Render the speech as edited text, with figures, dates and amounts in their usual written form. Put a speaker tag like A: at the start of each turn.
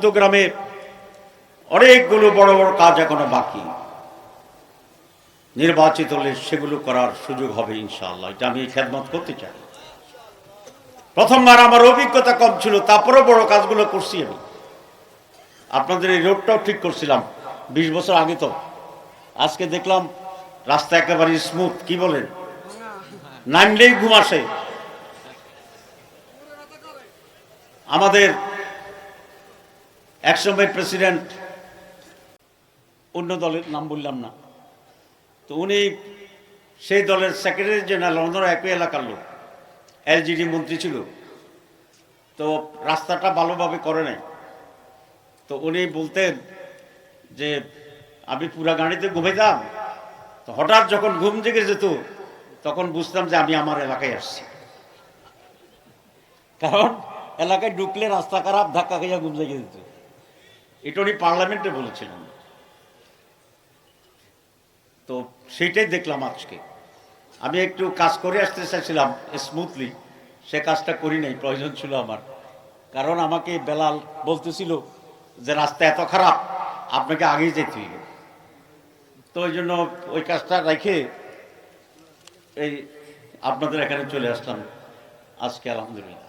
A: চট্টগ্রামে অনেকগুলো বড় বড় কাজ এখনো বাকি। নির্বাচিত হলে সেগুলো করার সুযোগ হবে ইনশাআল্লাহ। এটা আমি খেদমত করতে চাই। প্রথমবার আমার অভিজ্ঞতা কম ছিল, তারপরে বড় কাজগুলো করছি আমি। আপনাদের এই রোডটাও ঠিক করছিলাম 20 বছর আগে। তো আজকে দেখলাম রাস্তা একেবারে স্মুথ। কি বলেন? নামলেই ঘুম আসে। আমাদের একসময় প্রেসিডেন্ট, অন্য দলের নাম বললাম না, তো উনি সেই দলের সেক্রেটারি জেনারেল, অন্যরা একই এলাকার লোক, এলজিডি মন্ত্রী ছিল। তো রাস্তাটা ভালোভাবে করে নাই। তো উনি বলতেন যে আমি পুরা গাড়িতে ঘুমাইতাম, তো হঠাৎ যখন ঘুম জেগে যেত তখন বুঝতাম যে আমি আমার এলাকায় আসছি। কারণ এলাকায় ঢুকলে রাস্তা খারাপ, ধাক্কা খাইয়া ঘুম জেগে যেত। এটা উনি পার্লামেন্টে বলেছিলেন। তো সেইটাই দেখলাম আজকে। আমি একটু কাজ করে আসতে চাইছিলাম স্মুথলি, সে কাজটা করি নাই, প্রয়োজন ছিল আমার। কারণ আমাকে বেলাল বলতেছিল যে রাস্তা এত খারাপ, আপনাকে আগেই যেতে হইবে। তো ওই জন্য ওই কাজটা রেখে এই আপনাদের এখানে চলে আসলাম আজকে, আলহামদুলিল্লাহ।